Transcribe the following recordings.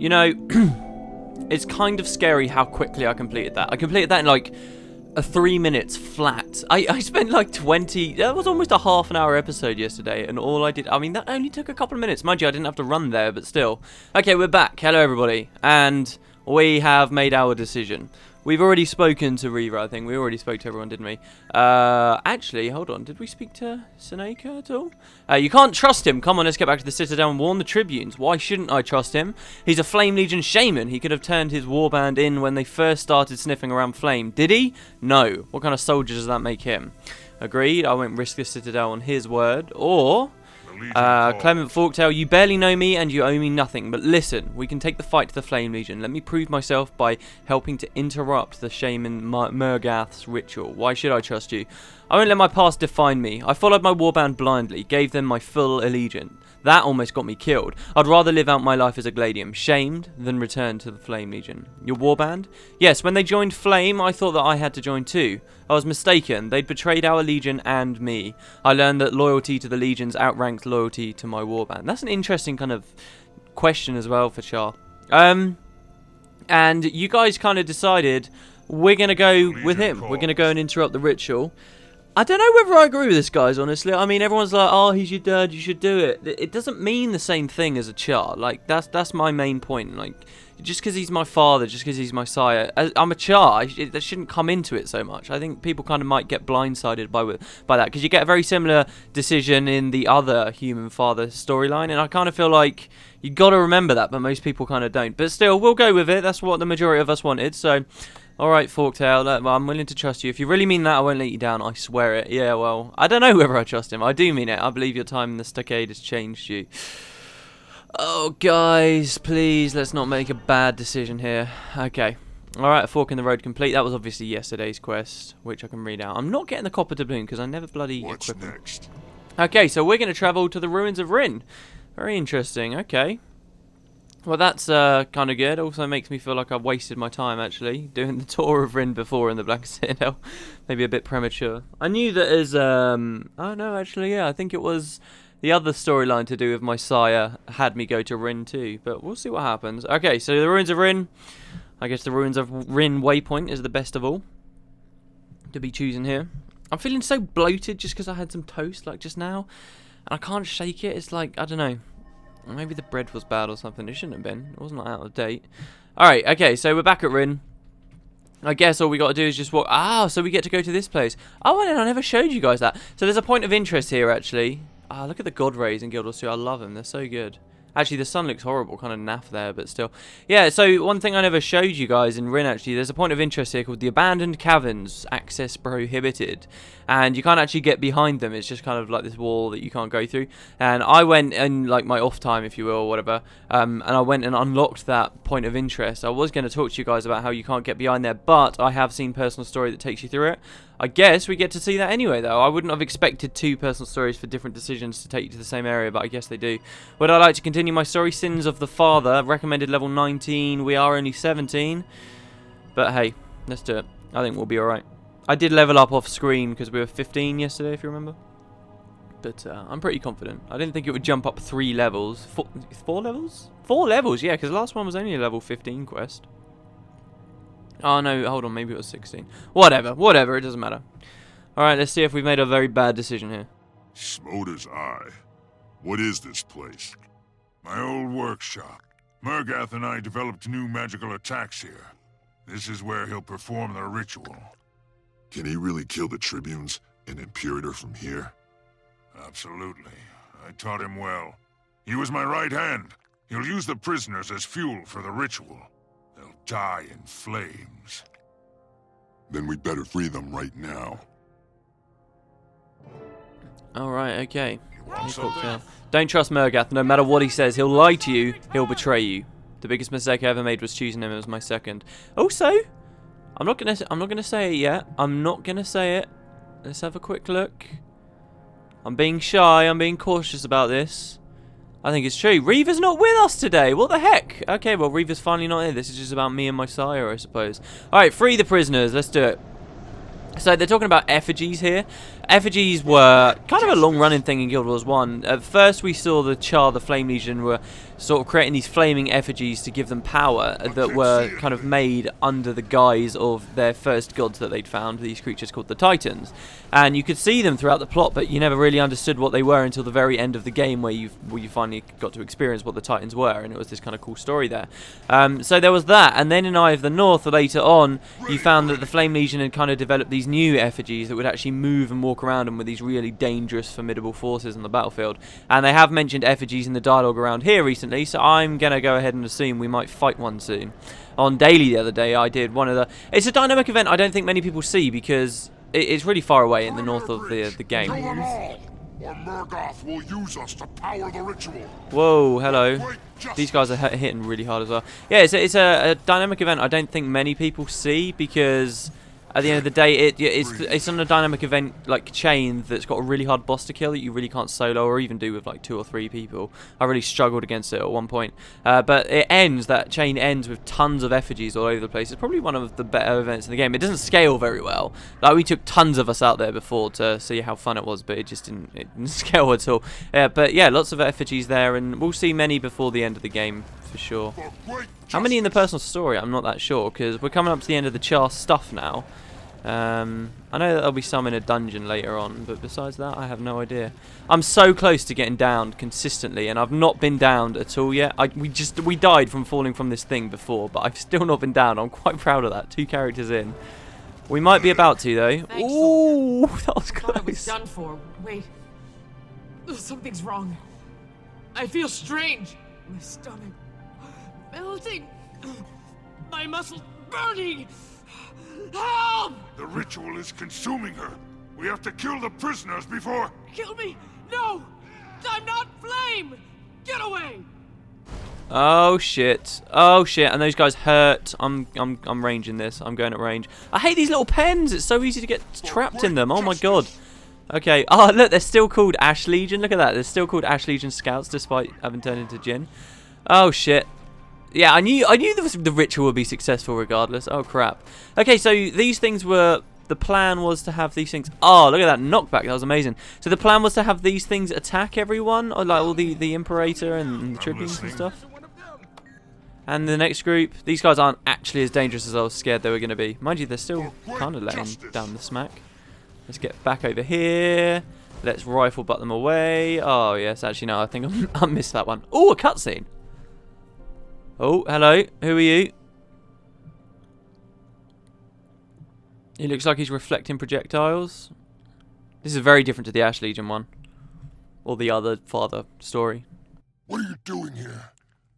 You know, it's kind of scary how quickly I completed that. I completed that in like 3 minutes flat. I spent like 20, that was almost a half an hour episode yesterday, and all I did, I mean, that only took a couple of minutes. Mind you, I didn't have to run there, but still. Okay, we're back. Hello, everybody. And we have made our decision. We've already spoken to Reaver, I think. We already spoke to everyone, didn't we? Actually, hold on. Did we speak to Seneca at all? You can't trust him. Come on, let's get back to the Citadel and warn the Tribunes. Why shouldn't I trust him? He's a Flame Legion Shaman. He could have turned his warband in when they first started sniffing around Flame. Did he? No. What kind of soldier does that make him? Agreed. I won't risk the Citadel on his word. Or... Clement Forktail, you barely know me and you owe me nothing, but listen, we can take the fight to the Flame Legion. Let me prove myself by helping to interrupt the Shaman Mergath's ritual. Why should I trust you? I won't let my past define me. I followed my warband blindly, gave them my full allegiance. That almost got me killed. I'd rather live out my life as a Gladium, shamed, than return to the Flame Legion. Your warband? Yes, when they joined Flame, I thought that I had to join too. I was mistaken. They'd betrayed our Legion and me. I learned that loyalty to the Legions outranks loyalty to my warband. That's an interesting kind of question as well for Char. And you guys kind of decided we're going to go with him. We're going to go and interrupt the ritual. I don't know whether I agree with this, guys, honestly. I mean, everyone's like, oh, he's your dad, you should do it. It doesn't mean the same thing as a Char. Like, that's my main point. Like, just because he's my father, just because he's my sire, I'm a Char, that shouldn't come into it so much. I think people kind of might get blindsided by that, because you get a very similar decision in the other human father storyline, and I kind of feel like you got to remember that, but most people kind of don't. But still, we'll go with it. That's what the majority of us wanted, so... Alright, Forktail, well, I'm willing to trust you. If you really mean that, I won't let you down. I swear it. Yeah, well, I don't know whether I trust him. I do mean it. I believe your time in the stockade has changed you. Oh, guys, please, let's not make a bad decision here. Okay. Alright, a fork in the road complete. That was obviously yesterday's quest, which I can read out. I'm not getting the copper doubloon because I never bloody equip them. Next? Okay, so we're going to travel to the ruins of Rin. Very interesting. Okay. Well, that's kind of good. Also makes me feel like I've wasted my time, actually, doing the tour of Rin before in the Black Citadel. Maybe a bit premature. I knew that as... oh, no, actually, yeah. I think it was the other storyline to do with my sire had me go to Rin too. But we'll see what happens. Okay, so the Ruins of Rin. I guess the Ruins of Rin waypoint is the best of all to be chosen here. I'm feeling so bloated just because I had some toast, like, just now. And I can't shake it. It's like, I don't know. Maybe the bread was bad or something. It shouldn't have been. It wasn't out of date. Alright, okay, so we're back at Rin. I guess all we got to do is just walk... Ah, so we get to go to this place. Oh, and I never showed you guys that. So there's a point of interest here, actually. Ah, look at the God Rays in Guild Wars 2. I love them. They're so good. Actually, the sun looks horrible. Kind of naff there, but still. Yeah, so one thing I never showed you guys in Rin, actually, there's a point of interest here called the Abandoned Caverns. Access prohibited. And you can't actually get behind them. It's just kind of like this wall that you can't go through. And I went in, like, my off time, if you will, or whatever. And I went and unlocked that point of interest. I was going to talk to you guys about how you can't get behind there, but I have seen personal story that takes you through it. I guess we get to see that anyway, though. I wouldn't have expected 2 personal stories for different decisions to take you to the same area, but I guess they do. Would I like to continue my story? Sins of the Father, recommended level 19. We are only 17. But hey, let's do it. I think we'll be alright. I did level up off screen because we were 15 yesterday, if you remember. But I'm pretty confident. I didn't think it would jump up 3 levels. 4 levels? 4 levels, yeah, because the last one was only a level 15 quest. Oh, no, hold on, maybe it was 16. Whatever, it doesn't matter. Alright, let's see if we've made a very bad decision here. Smota's Eye. What is this place? My old workshop. Mergath and I developed new magical attacks here. This is where he'll perform the ritual. Can he really kill the Tribunes and Imperator from here? Absolutely. I taught him well. He was my right hand. He'll use the prisoners as fuel for the ritual. They'll die in flames. Then we'd better free them right now. Alright, okay. Don't trust Mergath. No matter what he says, he'll lie to you, he'll betray you. The biggest mistake I ever made was choosing him as my second. Also, I'm not gonna say it yet. I'm not gonna say it. Let's have a quick look. I'm being shy, I'm being cautious about this. I think it's true. Reaver's not with us today. What the heck? Okay, well, Reaver's finally not here. This is just about me and my sire, I suppose. Alright, free the prisoners. Let's do it. So they're talking about effigies here. Effigies were kind of a long-running thing in Guild Wars 1. At first we saw the Char, the Flame Legion, were sort of creating these flaming effigies to give them power that were kind of made under the guise of their first gods that they'd found, these creatures called the Titans. And you could see them throughout the plot, but you never really understood what they were until the very end of the game, where you finally got to experience what the Titans were, and it was this kind of cool story there. So there was that, and then in Eye of the North, later on, you found that the Flame Legion had kind of developed these new effigies that would actually move and walk around and with these really dangerous, formidable forces on the battlefield. And they have mentioned effigies in the dialogue around here recently, so I'm going to go ahead and assume we might fight one soon. On Daily the other day, I did one of the... It's a dynamic event I don't think many people see, because it's really far away in the north of the game. Kill them all, or Mergath will use us to power the ritual. Whoa, hello. These guys are hitting really hard as well. Yeah, it's a dynamic event I don't think many people see, because at the end of the day, it's on a dynamic event like chain that's got a really hard boss to kill that you really can't solo or even do with like 2 or 3 people. I really struggled against it at one point. But that chain ends with tons of effigies all over the place. It's probably one of the better events in the game. It doesn't scale very well. Like, we took tons of us out there before to see how fun it was, but it just didn't scale at all. But yeah, lots of effigies there, and we'll see many before the end of the game for sure. How many in the personal story? I'm not that sure, because we're coming up to the end of the char stuff now. I know that there'll be some in a dungeon later on, but besides that, I have no idea. I'm so close to getting downed consistently, and I've not been downed at all yet. We died from falling from this thing before, but I've still not been downed. I'm quite proud of that. 2 characters in. We might be about to, though. Thanks, Ooh, that was I thought I was close. done for. Wait. Something's wrong. I feel strange. My stomach melting. My muscles burning. Help! The ritual is consuming her. We have to kill the prisoners before... Kill me! No! I'm not flame! Get away! Oh shit! Oh shit! And those guys hurt. I'm ranging this. I'm going at range. I hate these little pens. It's so easy to get trapped in them. Oh my god. Okay. Oh look, they're still called Ash Legion. Look at that. They're still called Ash Legion Scouts despite having turned into Jinn. Oh shit. Yeah, I knew the ritual would be successful regardless. Oh crap. Okay, so these things were... The plan was to have these things... Oh, look at that knockback. That was amazing. So the plan was to have these things attack everyone, or like all the Imperator and the Tribunes and stuff. And the next group, these guys aren't actually as dangerous as I was scared they were going to be. Mind you, they're still kind of letting down the smack. Let's get back over here. Let's rifle butt them away. Oh yes, actually no, I think I missed that one. Oh, a cutscene. Oh, hello. Who are you? He looks like he's reflecting projectiles. This is very different to the Ash Legion one. Or the other father story. What are you doing here?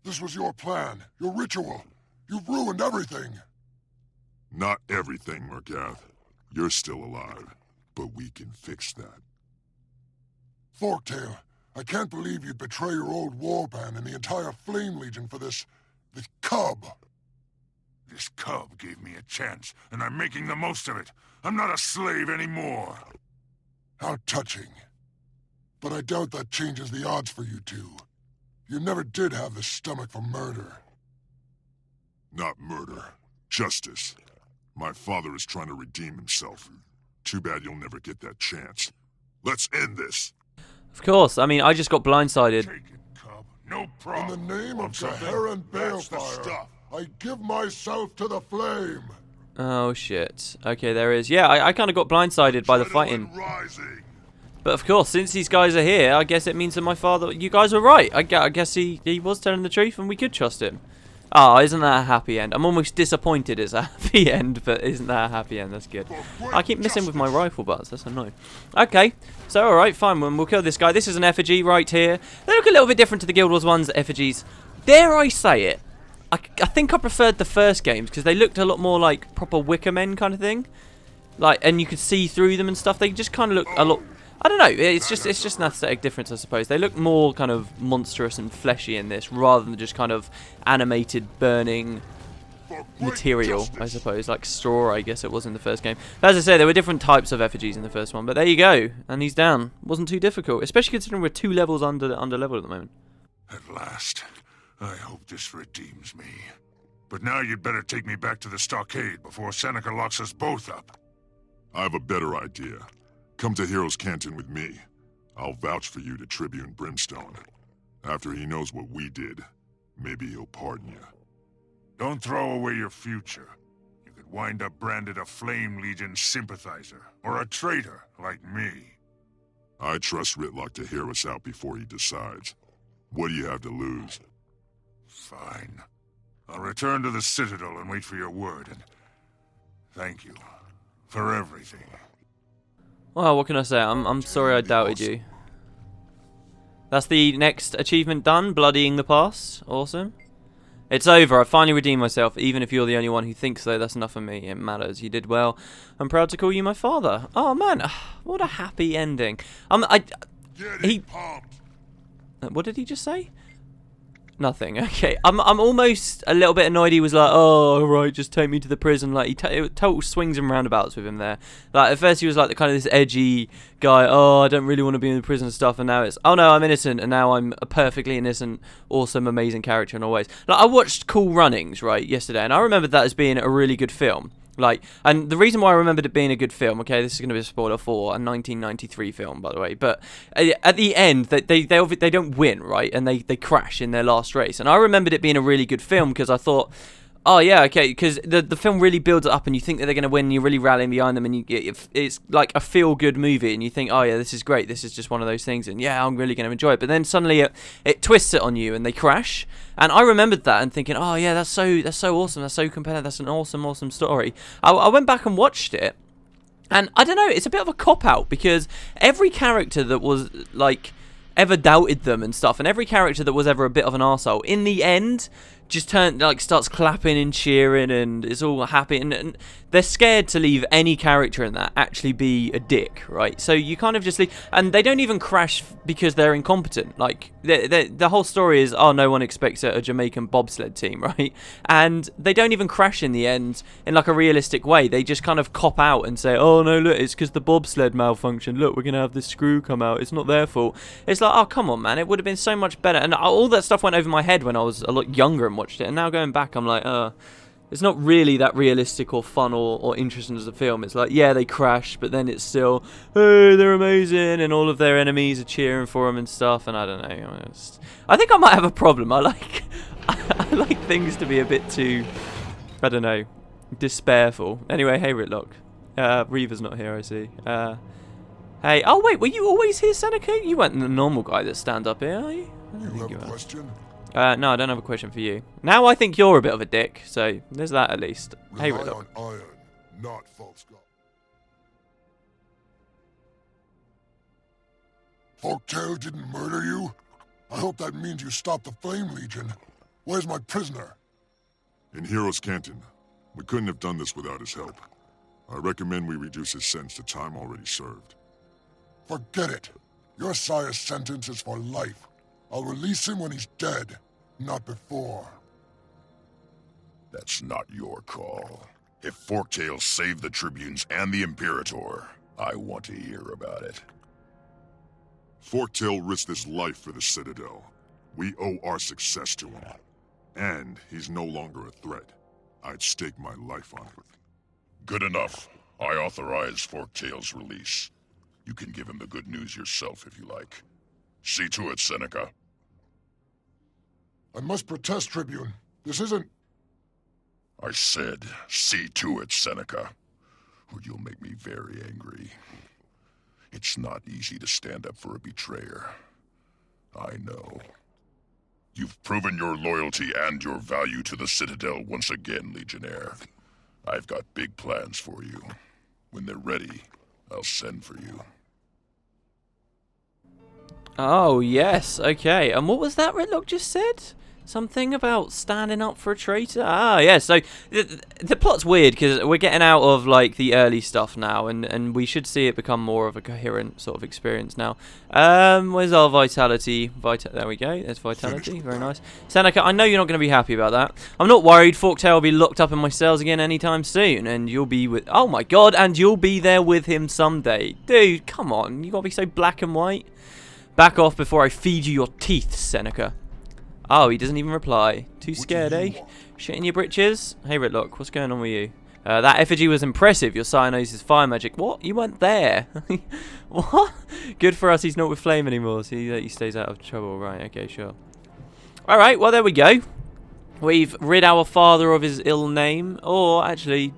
This was your plan, your ritual. You've ruined everything. Not everything, Mergath. You're still alive, but we can fix that. Forktail, I can't believe you'd betray your old warband and the entire Flame Legion for this cub. This cub gave me a chance, and I'm making the most of it. I'm not a slave anymore. How touching. But I doubt that changes the odds for you two. You never did have the stomach for murder. Not murder. Justice. My father is trying to redeem himself. Too bad you'll never get that chance. Let's end this. Of course. I mean, I just got blindsided. Take it, cub. No problem. In the name of something, Sahara and that's the Balefire, stuff. I give myself to the flame. Oh shit. Okay, there is. Yeah, I kind of got blindsided by the fighting. Rising. But of course, since these guys are here, I guess it means that my father... You guys were right. I guess he was telling the truth and we could trust him. Oh, isn't that a happy end? I'm almost disappointed it's a happy end, but isn't that a happy end? That's good. I keep missing with my rifle butts. That's annoying. Okay, so alright, fine. We'll kill this guy. This is an effigy right here. They look a little bit different to the Guild Wars ones, effigies. Dare I say it? I think I preferred the first games because they looked a lot more like proper Wicker Men kind of thing. Like, and you could see through them and stuff. They just kind of look a lot... I don't know. It's just an aesthetic difference, I suppose. They look more kind of monstrous and fleshy in this, rather than just kind of animated burning material, I suppose, like straw. I guess it was in the first game. But as I say, there were different types of effigies in the first one. But there you go, and he's down. Wasn't too difficult, especially considering we're 2 levels under level at the moment. At last. I hope this redeems me. But now you'd better take me back to the stockade before Seneca locks us both up. I have a better idea. Come to Heroes Canton with me. I'll vouch for you to Tribune Brimstone. After he knows what we did, Maybe he'll pardon you. Don't throw away your future. You could wind up branded a Flame Legion sympathizer, or a traitor like me. I trust Rytlock to hear us out before he decides. What do you have to lose? Fine. I'll return to the Citadel and wait for your word, and thank you for everything. Well, what can I say? I'm sorry I doubted you. That's the next achievement done, bloodying the past. Awesome. It's over. I finally redeemed myself. Even if you're the only one who thinks so, that's enough for me. It matters. You did well. I'm proud to call you my father. Oh man, what a happy ending. What did he just say? Nothing. Okay. I'm almost a little bit annoyed. He was like, "Oh, right, just take me to the prison." Like total swings and roundabouts with him there. Like at first he was like the kind of this edgy guy. Oh, I don't really want to be in the prison and stuff. And now it's, oh no, I'm innocent. And now I'm a perfectly innocent, awesome, amazing character in all ways. Like I watched Cool Runnings yesterday, and I remembered that as being a really good film. Like, and the reason why I remembered it being a good film, okay, this is going to be a spoiler for a 1993 film, by the way, but at the end, they don't win, right, and they crash in their last race, and I remembered it being a really good film because I thought, oh yeah, okay, because the film really builds it up, and you think that they're going to win, and you're really rallying behind them, and it's like a feel-good movie, and you think, oh yeah, this is great, this is just one of those things, and yeah, I'm really going to enjoy it, but then suddenly it twists it on you, and they crash, and I remembered that, and thinking, oh yeah, that's so awesome, that's so compelling, that's an awesome story. I went back and watched it, and I don't know, it's a bit of a cop-out, because every character that was, like, ever doubted them and stuff, and every character that was ever a bit of an arsehole, in the end, just starts clapping and cheering and is all happy, and they're scared to leave any character in that actually be a dick, right? So you kind of just leave, and they don't even crash because they're incompetent. Like the whole story is, oh, no one expects a Jamaican bobsled team, right? And they don't even crash in the end in like a realistic way. They just kind of cop out and say, oh no, look, it's because the bobsled malfunctioned. Look, we're gonna have this screw come out. It's not their fault. It's like, oh come on, man, it would have been so much better. And all that stuff went over my head when I was a lot younger and watched it, and now going back I'm like, it's not really that realistic or fun or interesting as a film. It's like, yeah, they crash, but then it's still, hey, they're amazing, and all of their enemies are cheering for them and stuff, and I don't know, I think I might have a problem. I like things to be a bit too, I don't know, despairful. Anyway, hey Rytlock, Reaver's not here, I see. Hey, oh wait, were you always here, Seneca? You weren't the normal guy that stand up here, are you? You have a question? No, I don't have a question for you. Now I think you're a bit of a dick, so there's that at least. Hey, Rely Rytlock. on iron, not false god. Folktale didn't murder you? I hope that means you stopped the Flame Legion. Where's my prisoner? In Heroes Canton. We couldn't have done this without his help. I recommend we reduce his sentence to time already served. Forget it. Your sire's sentence is for life. I'll release him when he's dead, not before. That's not your call. If Forktail saved the Tribunes and the Imperator, I want to hear about it. Forktail risked his life for the Citadel. We owe our success to him. And he's no longer a threat. I'd stake my life on it. Good enough. I authorize Forktail's release. You can give him the good news yourself if you like. See to it, Seneca. I must protest, Tribune. This isn't... I said, see to it, Seneca, or you'll make me very angry. It's not easy to stand up for a betrayer. I know. You've proven your loyalty and your value to the Citadel once again, Legionnaire. I've got big plans for you. When they're ready, I'll send for you. Oh, yes, okay. And what was that Rytlock just said? Something about standing up for a traitor? Ah, yeah, so the plot's weird because we're getting out of, like, the early stuff now, and we should see it become more of a coherent sort of experience now. Where's our vitality? There we go, there's vitality, very nice. Seneca, I know you're not going to be happy about that. I'm not worried, Forktail will be locked up in my cells again anytime soon, and you'll be with... Oh my god, and you'll be there with him someday. Dude, come on, you got to be so black and white. Back off before I feed you your teeth, Seneca. Oh, he doesn't even reply. Too scared, eh? Shit in your britches? Hey, Rytlock, what's going on with you? That effigy was impressive. Your sire knows his fire magic. What? You weren't there. What? Good for us, he's not with Flame anymore, so he stays out of trouble. Right, okay, sure. Alright, well, there we go. We've rid our father of his ill name. Or, actually...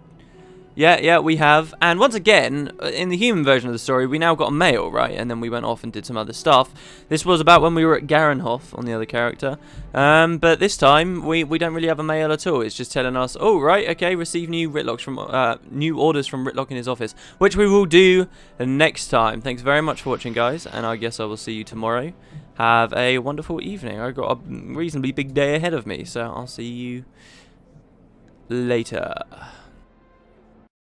Yeah, we have. And once again, in the human version of the story, we now got a male, right? And then we went off and did some other stuff. This was about when we were at Garenhof on the other character. But this time, we don't really have a male at all. It's just telling us, oh, right, okay, receive new Ritlocks from new orders from Ritlock in his office, which we will do next time. Thanks very much for watching, guys, and I guess I will see you tomorrow. Have a wonderful evening. I've got a reasonably big day ahead of me, so I'll see you later.